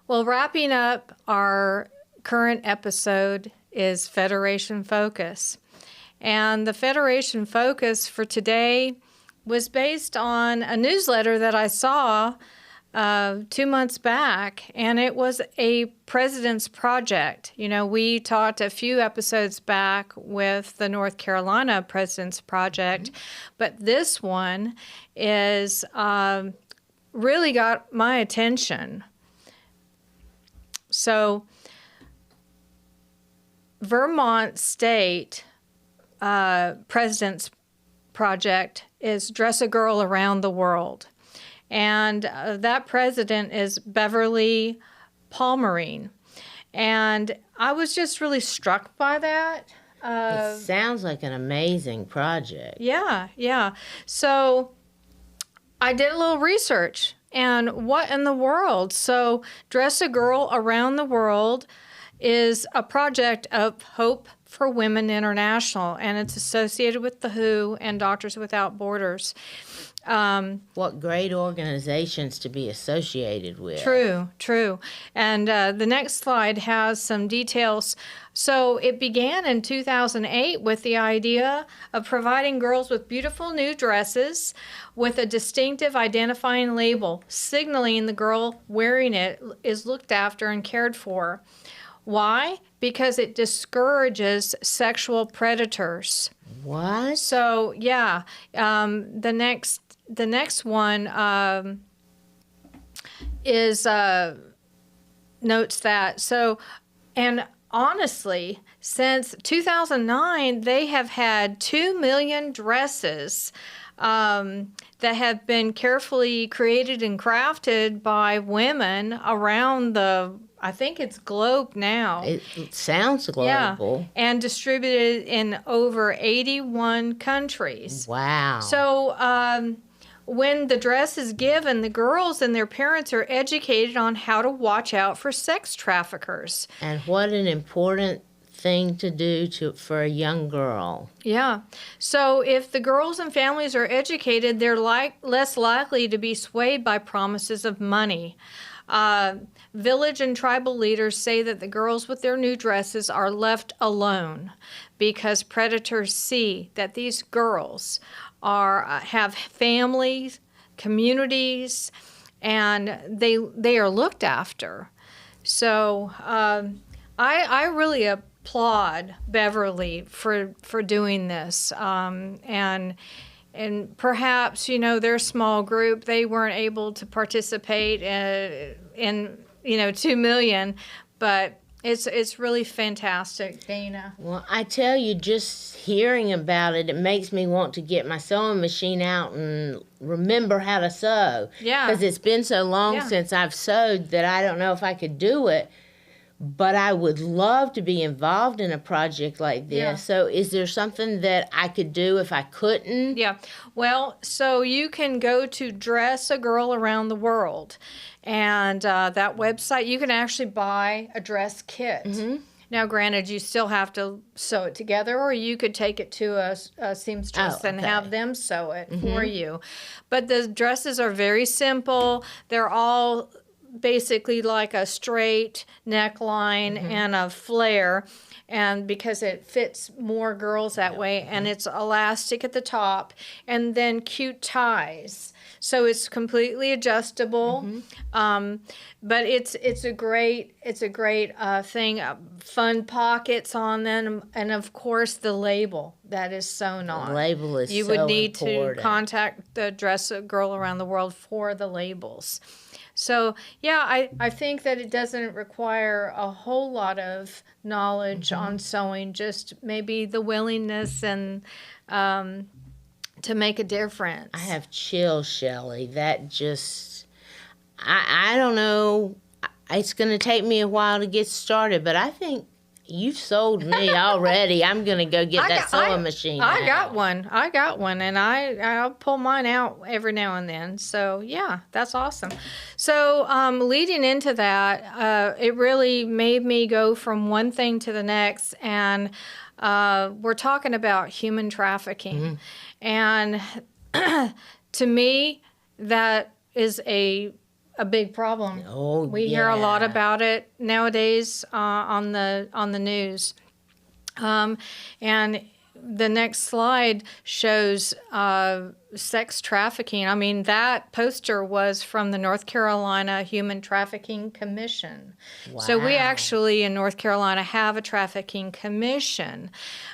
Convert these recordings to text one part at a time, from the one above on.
Well, wrapping up our current episode is Federation Focus. And the Federation Focus for today was based on a newsletter that I saw 2 months back, and it was a President's Project. You know, we talked a few episodes back with the North Carolina President's Project, but this one is really got my attention. So, Vermont State President's Project is Dress a Girl Around the World. And that president is Beverly Palmerine. And I was just really struck by that. It sounds like an amazing project. Yeah. So I did a little research. And what in the world? So Dress a Girl Around the World is a project of Hope for Women International, and it's associated with the WHO and Doctors Without Borders. What great organizations to be associated with. True. And the next slide has some details. So it began in 2008 with the idea of providing girls with beautiful new dresses with a distinctive identifying label, signaling the girl wearing it is looked after and cared for. Why? Because it discourages sexual predators. What? So, yeah, the next one is notes that. So, and honestly, since 2009, they have had 2 million dresses that have been carefully created and crafted by women around I think it's globe now. It sounds global. Yeah, and distributed in over 81 countries. Wow. So when the dress is given, the girls and their parents are educated on how to watch out for sex traffickers. And what an important thing to do for a young girl. Yeah. So if the girls and families are educated, they're less likely to be swayed by promises of money. Village and tribal leaders say that the girls with their new dresses are left alone because predators see that these girls have families, communities, and they are looked after. So I really applaud Beverly for doing this, and perhaps, their small group, they weren't able to participate in 2 million, but it's really fantastic, Dana. Well, I tell you, just hearing about it, it makes me want to get my sewing machine out and remember how to sew. Yeah. Because it's been so long since I've sewed that I don't know if I could do it. But I would love to be involved in a project like this. Yeah. So is there something that I could do if I couldn't? Yeah. Well, so you can go to Dress a Girl Around the World. And that website, you can actually buy a dress kit. Mm-hmm. Now, granted, you still have to sew it together, or you could take it to a seamstress and have them sew it for you. But the dresses are very simple. They're all basically like a straight neckline and a flare, and because it fits more girls that way, and it's elastic at the top, and then cute ties, so it's completely adjustable. But it's a great thing. Fun pockets on them, and of course the label that is sewn on. The label is you so would need important. to contact the Dress a Girl Around the World for the labels. So, yeah, I think that it doesn't require a whole lot of knowledge on sewing, just maybe the willingness and to make a difference. I have chills, Shelley. That just, I don't know. It's going to take me a while to get started, but I think you've sold me already. I'm going to go get that sewing machine I out. I got one, and I'll pull mine out every now and then. So, yeah, that's awesome. So, leading into that, it really made me go from one thing to the next, and we're talking about human trafficking. And to me, that is a a big problem. Oh, We hear a lot yeah. about it nowadays on the news. And the next slide shows sex trafficking. I mean, that poster was from the North Carolina Human Trafficking Commission. Wow. So we actually in North Carolina have a trafficking commission.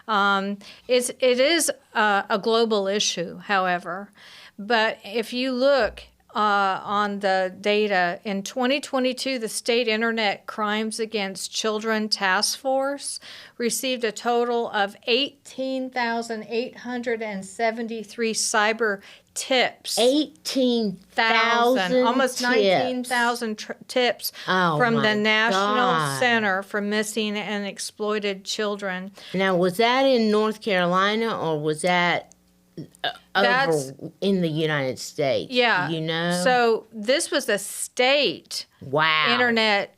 It is a global issue, however. But if you look on the data, in 2022, the State Internet Crimes Against Children Task Force received a total of 18,873 cyber tips. 18,000 almost 19,000 tips Oh, from my the National God. Center for Missing and Exploited Children. Now, was that in North Carolina or was that That's- over in the United States? Yeah. You know? So this was a state Wow. Internet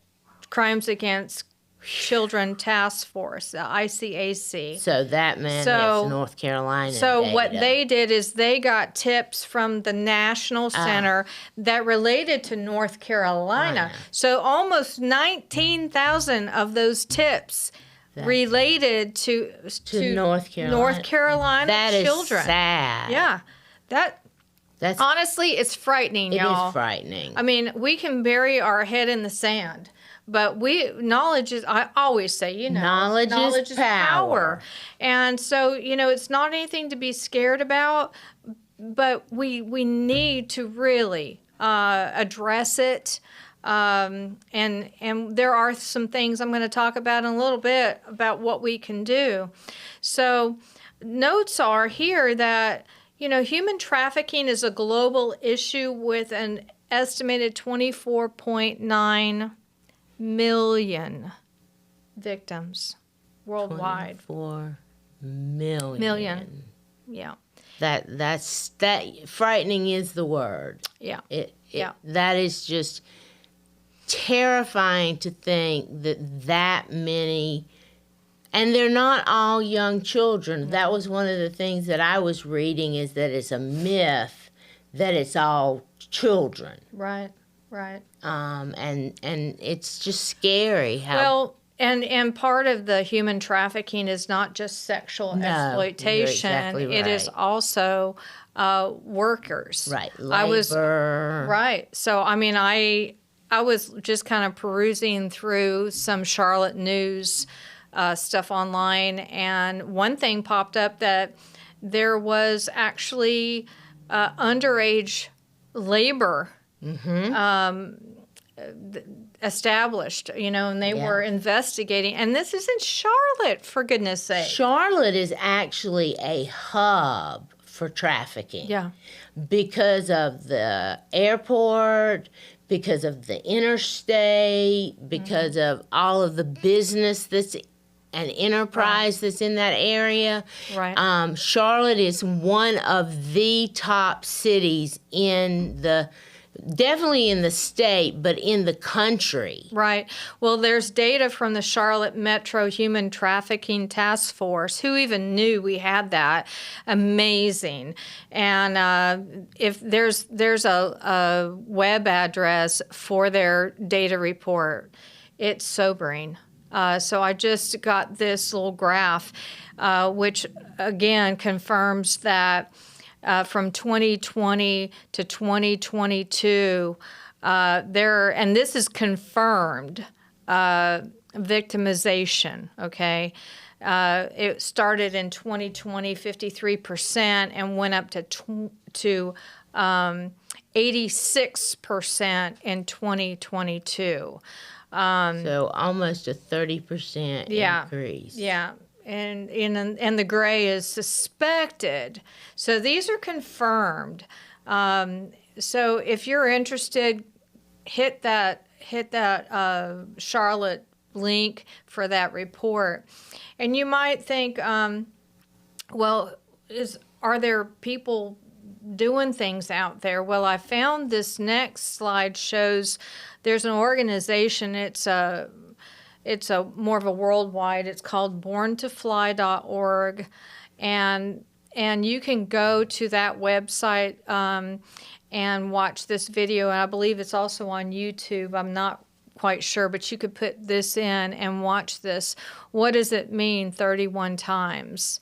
Crimes Against Children Task Force, the ICAC. So that man So- has North Carolina So data. what they did is they got tips from the National Center that related to North Carolina. So almost 19,000 of those tips related to North Carolina. North Carolina That is children. sad. Yeah. That's Honestly, it's frightening, it y'all. is frightening. I mean, we can bury our head in the sand, but knowledge is, I always say, Knowledge is power. And so, it's not anything to be scared about, but we need to really address it. And there are some things I'm going to talk about in a little bit about what we can do. So notes are here that, human trafficking is a global issue with an estimated 24.9 million victims worldwide. 4 million. Million. Yeah. That frightening is the word. Yeah. Yeah. That is just terrifying to think that many, and they're not all young children. That was one of the things that I was reading, is that it's a myth that it's all children. Right. And it's just scary how. Well, and part of the human trafficking is not just sexual exploitation. You're exactly It is right. also workers. Right, labor. Right. So, I mean, I was just kind of perusing through some Charlotte news stuff online, and one thing popped up that there was actually underage labor established, and they were investigating. And this is in Charlotte, for goodness sake. Charlotte is actually a hub for trafficking. Yeah. Because of the airport, because of the interstate, because of all of the business that's and enterprise that's in that area. Right. Charlotte is one of the top cities definitely in the state, but in the country. Right. Well, there's data from the Charlotte Metro Human Trafficking Task Force. Who even knew we had that? Amazing. And if there's a web address for their data report, it's sobering. So I just got this little graph, which again confirms that from 2020 to 2022, and this is confirmed victimization, okay? It started in 2020, 53%, and went up to 86% in 2022. So almost a 30% increase. Yeah. And the gray is suspected. So these are confirmed. So if you're interested, hit that Charlotte link for that report. And you might think, well, are there people doing things out there? Well, I found this next slide shows there's an organization. It's a more of a worldwide. It's called borntofly.org, and you can go to that website and watch this video. And I believe it's also on YouTube. I'm not quite sure, but you could put this in and watch this. What does it mean 31 times?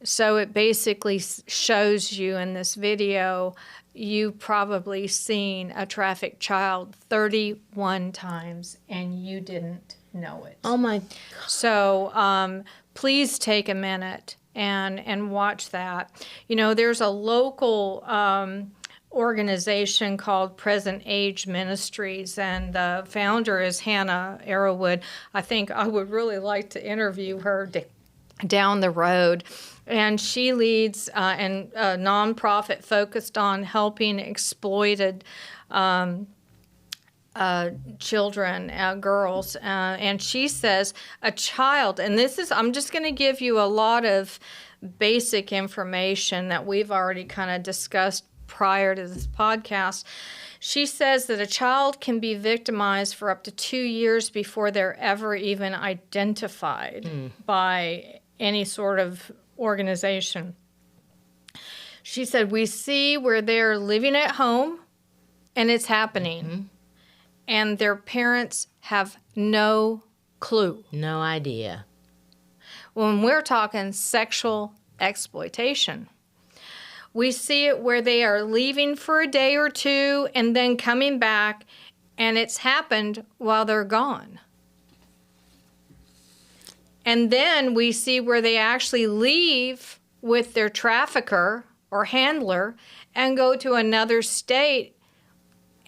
So it basically shows you in this video, you've probably seen a trafficked child 31 times and you didn't know it. Oh my. So please take a minute and watch that. You know, there's a local organization called Present Age Ministries, and the founder is Hannah Arrowwood. I think I would really like to interview her down the road. And she leads a nonprofit focused on helping exploited children, girls. And she says a child, and this is, I'm just going to give you a lot of basic information that we've already kind of discussed prior to this podcast. She says that a child can be victimized for up to 2 years before they're ever even identified by any sort of organization. She said, we see where they're living at home and it's happening, and their parents have no clue. No idea. When we're talking sexual exploitation, we see it where they are leaving for a day or two and then coming back, and it's happened while they're gone. And then we see where they actually leave with their trafficker or handler and go to another state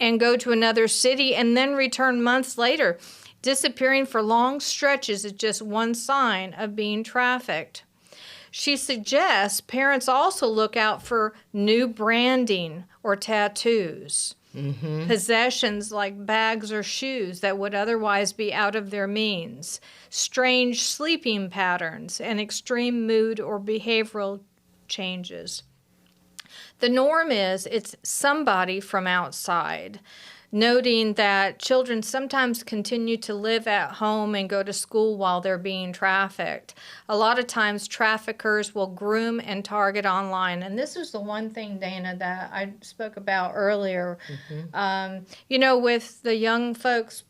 and go to another city and then return months later. Disappearing for long stretches is just one sign of being trafficked. She suggests parents also look out for new branding or tattoos. Possessions like bags or shoes that would otherwise be out of their means, strange sleeping patterns, and extreme mood or behavioral changes. The norm is it's somebody from outside, noting that children sometimes continue to live at home and go to school while they're being trafficked. A lot of times traffickers will groom and target online. And this is the one thing, Dana, that I spoke about earlier. You know, with the young folks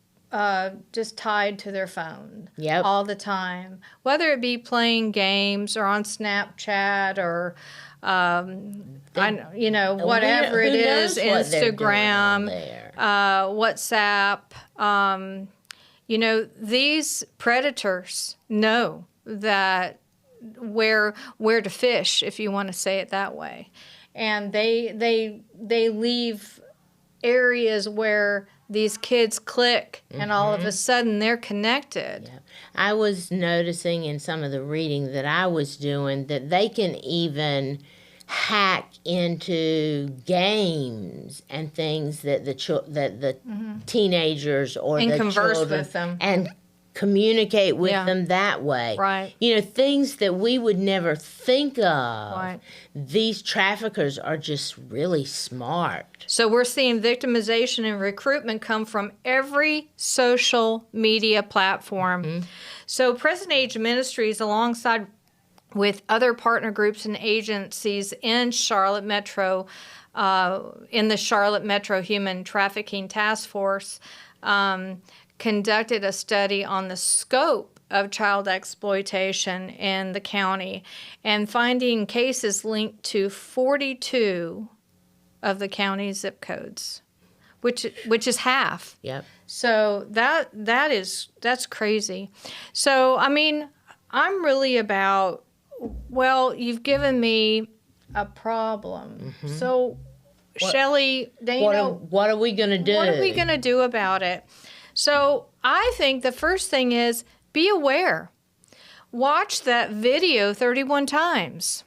just tied to their phone all the time, whether it be playing games or on Snapchat or whatever it is, Instagram, WhatsApp. These predators know that where to fish, if you want to say it that way, and they leave areas where these kids click, and all of a sudden they're connected. I was noticing in some of the reading that I was doing that they can even hack into games and things that the teenagers or and the converse children with them and communicate with them that way. Right. You know, things that we would never think of. Right. These traffickers are just really smart. So we're seeing victimization and recruitment come from every social media platform. So Present Age Ministries, alongside with other partner groups and agencies in Charlotte Metro, in the Charlotte Metro Human Trafficking Task Force, conducted a study on the scope of child exploitation in the county and finding cases linked to 42 of the county's zip codes, which is half. Yep. So that's crazy. So, I mean, I'm really about, well, you've given me a problem. So, Shelley, Dana, what are we going to do? what are we going to do about it? So, I think the first thing is be aware. Watch that video 31 times.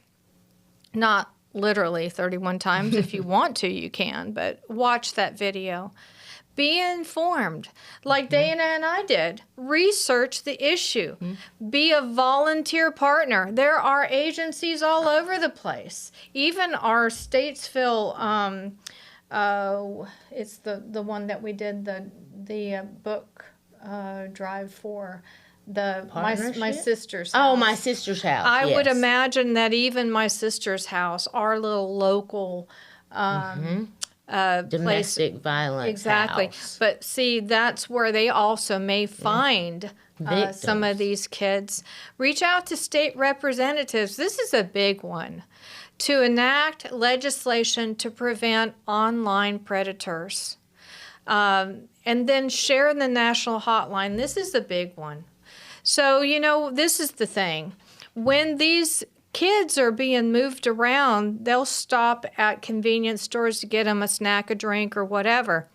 Not literally 31 times. If you want to, you can, but watch that video. Be informed, like Dana and I did. Research the issue. Be a volunteer partner. There are agencies all over the place. Even our Statesville, it's the one that we did the book drive for. My sister's house. Oh, my sister's house. I would imagine that even my sister's house, our little local Domestic violence. Exactly. House. But see, that's where they also may find some of these kids. Reach out to state representatives. This is a big one. To enact legislation to prevent online predators. And then share the national hotline. This is a big one. So, this is the thing. When these kids are being moved around, they'll stop at convenience stores to get them a snack, a drink, or whatever.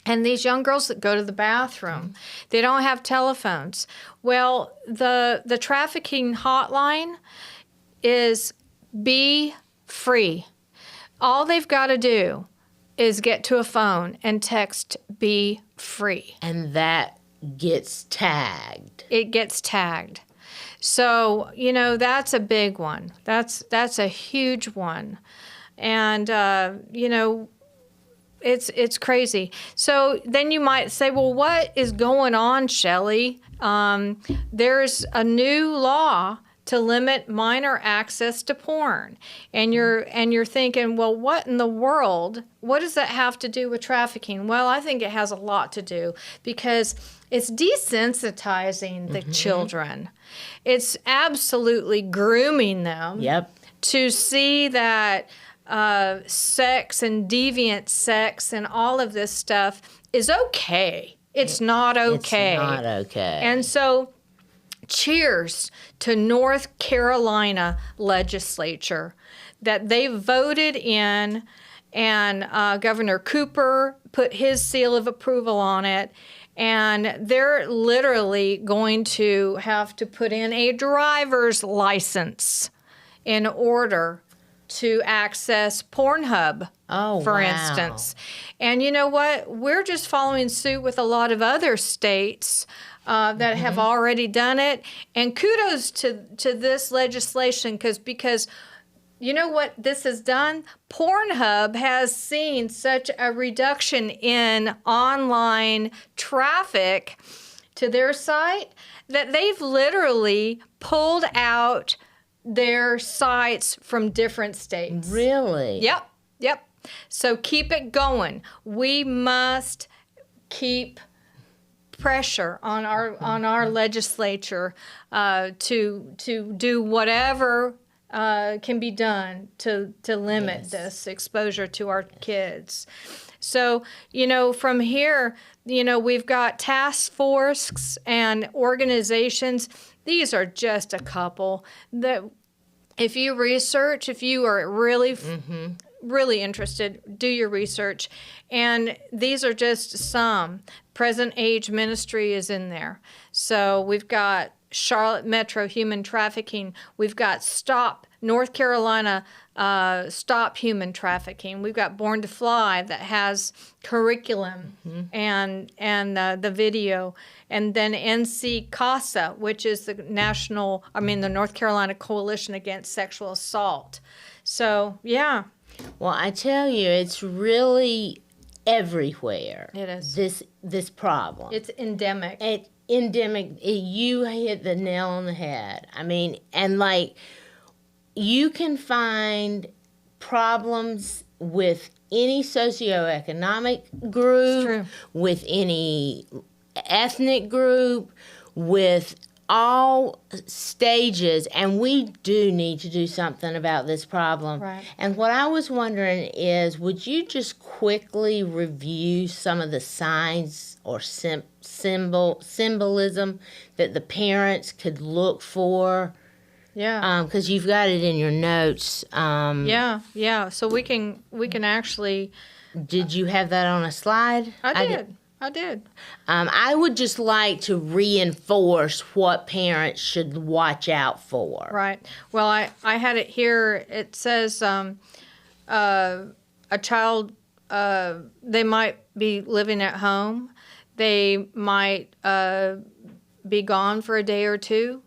And these young girls that go to the bathroom, they don't have telephones. Well, the trafficking hotline is BEFREE. All they've got to do is get to a phone and text BEFREE. And that gets tagged. It gets tagged. So, that's a big one. That's a huge one. And, it's crazy. So then you might say, well, what is going on, Shelley? There's a new law to limit minor access to porn. And you're thinking, well, what in the world? What does that have to do with trafficking? Well, I think it has a lot to do because it's desensitizing the children. It's absolutely grooming them to see that sex and deviant sex and all of this stuff is okay. It's not okay. It's not okay. And so cheers to North Carolina legislature that they voted in, and Governor Cooper put his seal of approval on it. And they're literally going to have to put in a driver's license in order to access Pornhub, for instance. And you know what? We're just following suit with a lot of other states that have already done it. And kudos to this legislation because you know what this has done? Pornhub has seen such a reduction in online traffic to their site that they've literally pulled out their sites from different states. Really? Yep. So keep it going. We must keep pressure on our legislature to do whatever can be done to limit this exposure to our kids. So, from here, we've got task forces and organizations. These are just a couple that if you research, if you are really, really interested, do your research. And these are just some. Present Age Ministry is in there. So we've got Charlotte Metro Human Trafficking. We've got Stop North Carolina, Stop Human Trafficking. We've got Born to Fly that has curriculum and the video, and then NC CASA, which is the the North Carolina Coalition Against Sexual Assault. So yeah. Well, I tell you, it's really everywhere. It is. This problem. It's endemic. You hit the nail on the head. I mean, and you can find problems with any socioeconomic group, with any ethnic group, with all stages, and we do need to do something about this problem. Right. And what I was wondering is, would you just quickly review some of the signs or symbolism that the parents could look for? Yeah. Because you've got it in your notes. Yeah. So we can actually. Did you have that on a slide? I did. I would just like to reinforce what parents should watch out for. Right. Well, I had it here. It says a child, they might be living at home. They might be gone for a day or two.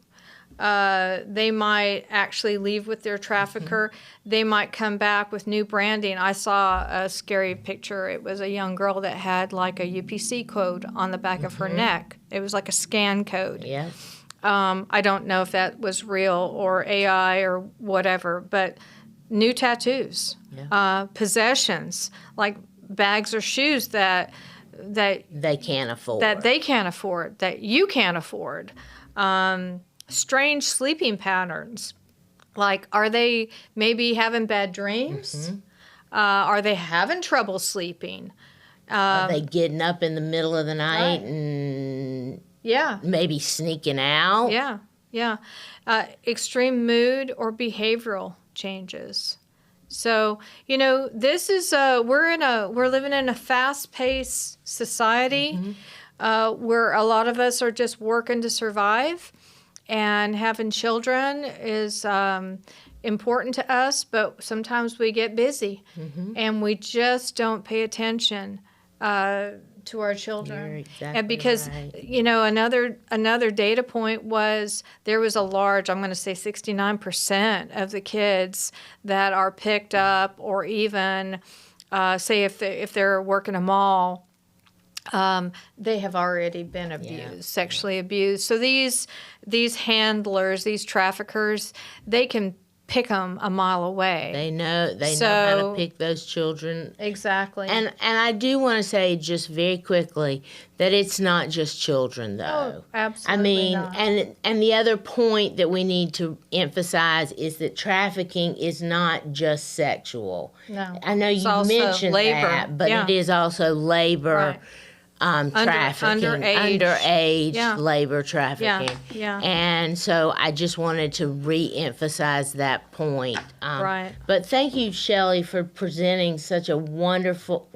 They might actually leave with their trafficker. They might come back with new branding. I saw a scary picture. It was a young girl that had like a UPC code on the back of her neck. It was like a scan code. Yeah. I don't know if that was real or AI or whatever, but new tattoos, possessions like bags or shoes that they can't afford, that you can't afford. Strange sleeping patterns, like are they maybe having bad dreams? Are they having trouble sleeping? Are they getting up in the middle of the night and maybe sneaking out? Yeah. Extreme mood or behavioral changes. So, this is we're living in a fast-paced society where a lot of us are just working to survive, and having children is important to us, but sometimes we get busy and we just don't pay attention to our children. You're exactly and because right. another data point was there was a large, I'm going to say 69% of the kids that are picked up, or even say if they're working a mall, they have already been abused, sexually abused. So these handlers, these traffickers, they can pick them a mile away. They know how to pick those children. Exactly. And I do want to say just very quickly that it's not just children, though. Oh, absolutely not. And the other point that we need to emphasize is that trafficking is not just sexual. No. I know you mentioned labor. that, but it is also labor. Right. Trafficking, underage labor trafficking. Yeah. And so I just wanted to re-emphasize that point. Right. But thank you, Shelley, for presenting such a wonderful,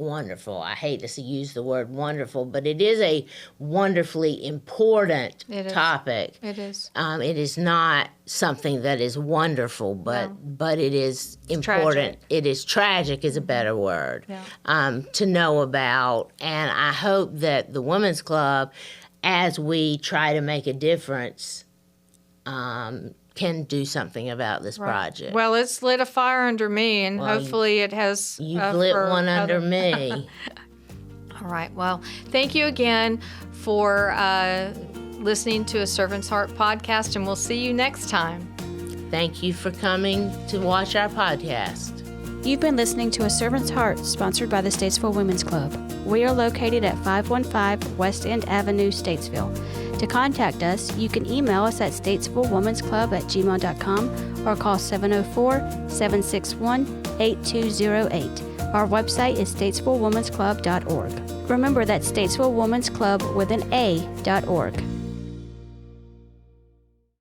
I hate to use the word wonderful, but it is a wonderfully important topic. It is. It is not something that is wonderful, but it is important. Tragic. It is tragic is a better word to know about. And I hope that the Women's Club, as we try to make a difference, can do something about this project. Well, it's lit a fire under me, and hopefully it has. You've lit one under me. All right. Well, thank you again for listening to A Servant's Heart podcast, and we'll see you next time. Thank you for coming to watch our podcast. You've been listening to A Servant's Heart, sponsored by the Statesville Women's Club. We are located at 515 West End Avenue, Statesville. To contact us, you can email us at statesvillewomansclub@gmail.com or call 704-761-8208. Our website is statesvillewomansclub.org. Remember, that's Statesville Women's Club with an A.org.